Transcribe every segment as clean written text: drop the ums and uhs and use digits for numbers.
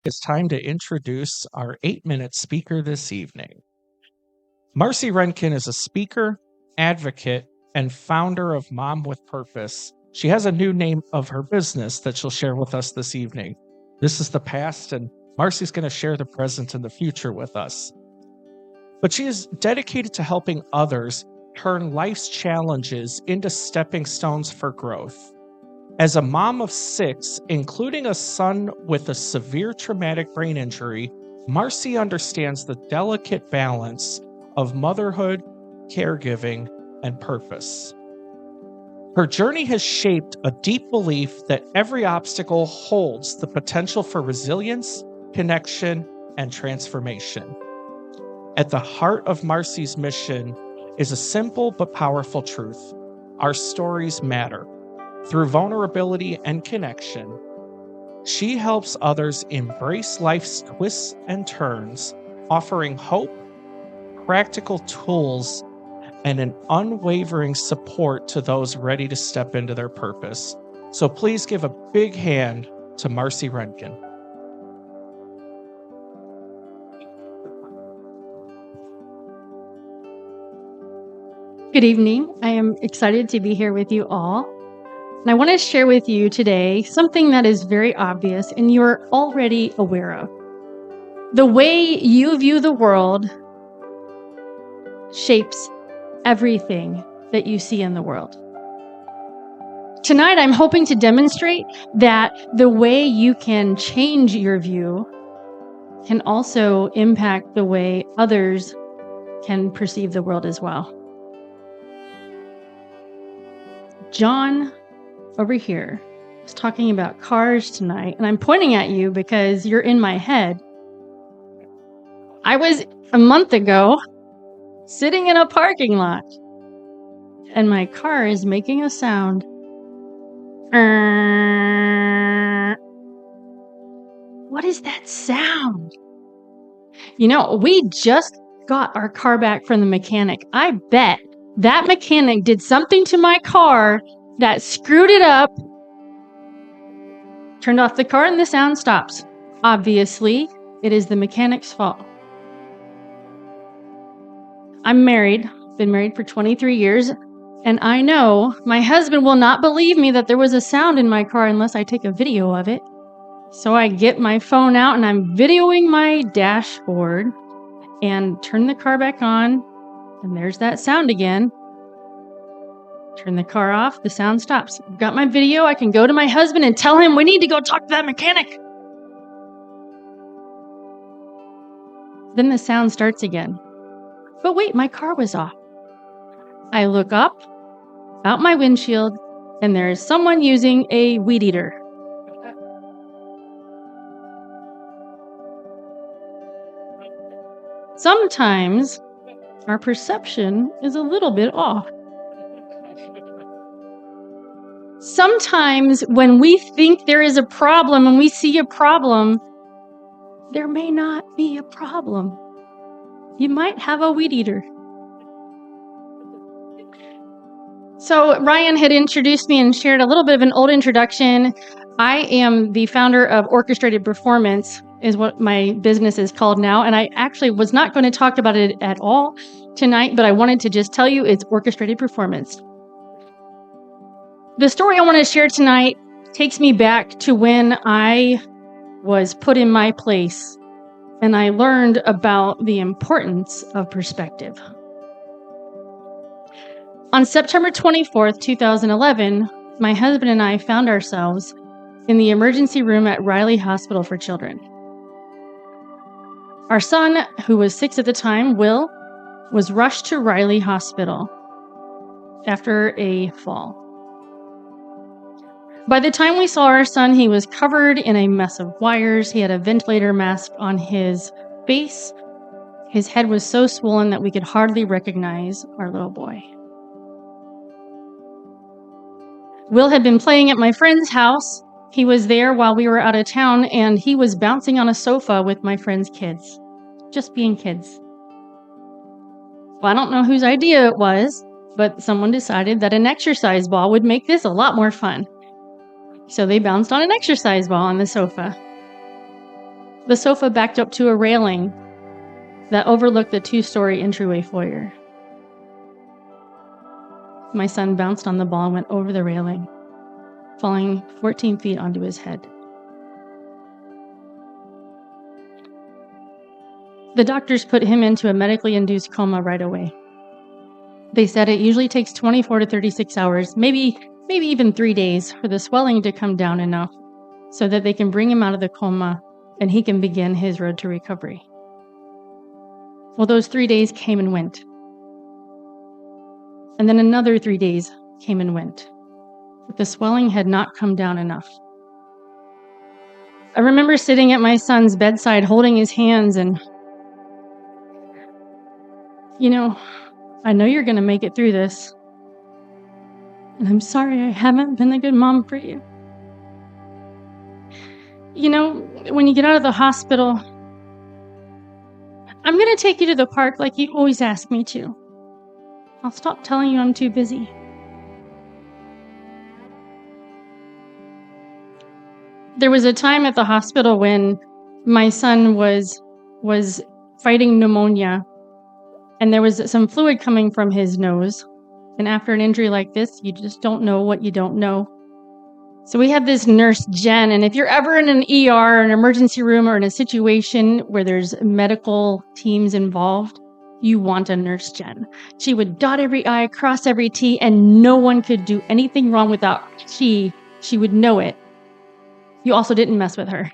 It's time to introduce our 8-minute speaker this evening. Marcy Renken is a speaker, advocate, and founder of Mom with Purpose. She has a new name of her business that she'll share with us this evening. This is the past, and Marcy's going to share the present and the future with us. But she is dedicated to helping others turn life's challenges into stepping stones for growth. As a mom of 6, including a son with a severe traumatic brain injury, Marcy understands the delicate balance of motherhood, caregiving, and purpose. Her journey has shaped a deep belief that every obstacle holds the potential for resilience, connection, and transformation. At the heart of Marcy's mission is a simple but powerful truth: our stories matter. Through vulnerability and connection, she helps others embrace life's twists and turns, offering hope, practical tools, and an unwavering support to those ready to step into their purpose. So please give a big hand to Marcy Renken. Good evening. I am excited to be here with you all. And I want to share with you today something that is very obvious and you're already aware of. The way you view the world shapes everything that you see in the world. Tonight, I'm hoping to demonstrate that the way you can change your view can also impact the way others can perceive the world as well. John over here is talking about cars tonight, and I'm pointing at you because you're in my head. I was a month ago sitting in a parking lot, and my car is making a sound. What is that sound? You know, we just got our car back from the mechanic. I bet that mechanic did something to my car that screwed it up, turned off the car, and the sound stops. Obviously, it is the mechanic's fault. I'm married, been married for 23 years, and I know my husband will not believe me that there was a sound in my car unless I take a video of it. So I get my phone out and I'm videoing my dashboard and turn the car back on, and there's that sound again. Turn the car off, the sound stops. I've got my video, I can go to my husband and tell him we need to go talk to that mechanic. Then the sound starts again. But wait, my car was off. I look up, out my windshield, and there is someone using a weed eater. Sometimes our perception is a little bit off. Sometimes when we think there is a problem and we see a problem, there may not be a problem. You might have a weed eater. So Ryan had introduced me and shared a little bit of an old introduction. I am the founder of Orchestrated Performance, is what my business is called now. And I actually was not going to talk about it at all tonight, but I wanted to just tell you it's Orchestrated Performance. The story I want to share tonight takes me back to when I was put in my place and I learned about the importance of perspective. On September 24th, 2011, my husband and I found ourselves in the emergency room at Riley Hospital for Children. Our son, who was 6 at the time, Will, was rushed to Riley Hospital after a fall. By the time we saw our son, he was covered in a mess of wires. He had a ventilator mask on his face. His head was so swollen that we could hardly recognize our little boy. Will had been playing at my friend's house. He was there while we were out of town, and he was bouncing on a sofa with my friend's kids, just being kids. Well, I don't know whose idea it was, but someone decided that an exercise ball would make this a lot more fun. So they bounced on an exercise ball on the sofa. The sofa backed up to a railing that overlooked the 2-story entryway foyer. My son bounced on the ball and went over the railing, falling 14 feet onto his head. The doctors put him into a medically induced coma right away. They said it usually takes 24 to 36 hours, maybe even 3 days, for the swelling to come down enough so that they can bring him out of the coma and he can begin his road to recovery. Well, those 3 days came and went. And then another 3 days came and went. But the swelling had not come down enough. I remember sitting at my son's bedside holding his hands and, I know you're going to make it through this. And I'm sorry I haven't been a good mom for you. When you get out of the hospital, I'm going to take you to the park like you always ask me to. I'll stop telling you I'm too busy. There was a time at the hospital when my son was fighting pneumonia, and there was some fluid coming from his nose. And after an injury like this, you just don't know what you don't know. So we had this nurse, Jen, and if you're ever in an ER, an emergency room, or in a situation where there's medical teams involved, you want a nurse, Jen. She would dot every I, cross every T, and no one could do anything wrong without she would know it. You also didn't mess with her.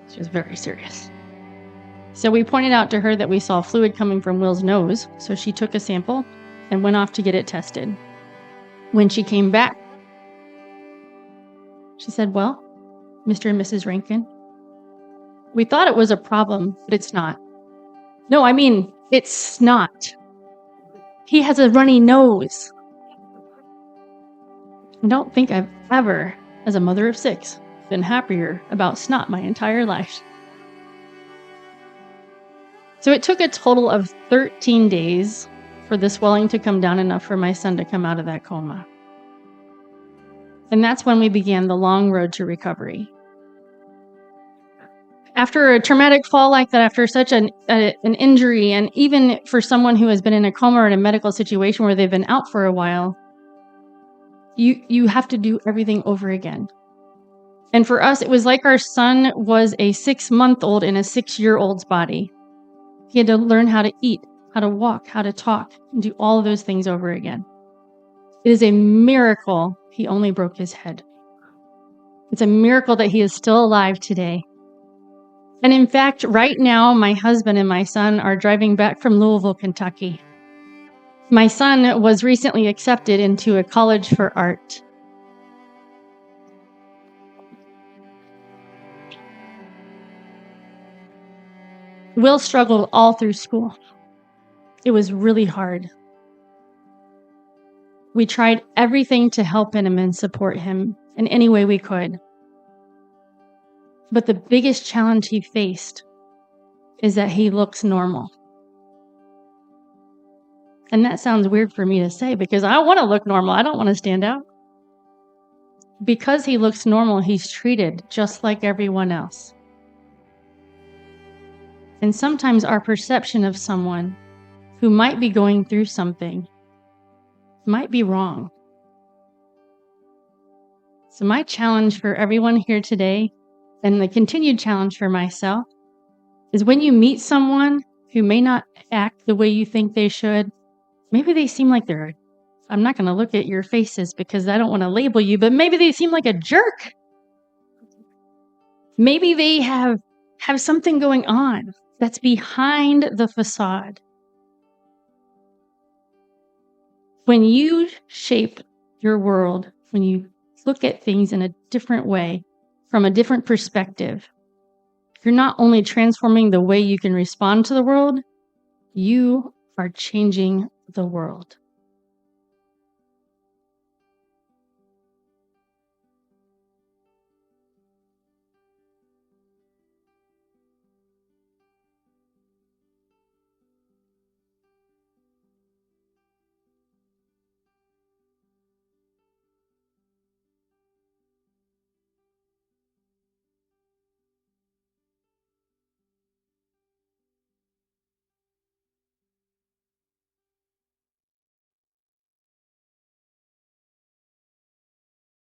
She was very serious. So we pointed out to her that we saw fluid coming from Will's nose, so she took a sample and went off to get it tested. When she came back, she said, "Well, Mr. and Mrs. Renken, we thought it was a problem, but it's not. No, I mean, it's not. He has a runny nose." I don't think I've ever, as a mother of 6, been happier about snot my entire life. So it took a total of 13 days for the swelling to come down enough for my son to come out of that coma. And that's when we began the long road to recovery. After a traumatic fall like that, after such an injury, and even for someone who has been in a coma or in a medical situation where they've been out for a while, you have to do everything over again. And for us, it was like our son was a 6-month-old in a 6-year-old's body. He had to learn how to eat, how to walk, how to talk, and do all of those things over again. It is a miracle he only broke his head. It's a miracle that he is still alive today. And in fact, right now, my husband and my son are driving back from Louisville, Kentucky. My son was recently accepted into a college for art. Will struggled all through school. It was really hard. We tried everything to help him and support him in any way we could. But the biggest challenge he faced is that he looks normal. And that sounds weird for me to say because I want to look normal. I don't want to stand out. Because he looks normal, he's treated just like everyone else. And sometimes our perception of someone who might be going through something might be wrong. So my challenge for everyone here today, and the continued challenge for myself, is when you meet someone who may not act the way you think they should, maybe they seem like I'm not going to look at your faces because I don't want to label you, but maybe they seem like a jerk. Maybe they have something going on that's behind the facade. When you shape your world, when you look at things in a different way, from a different perspective, you're not only transforming the way you can respond to the world, you are changing the world.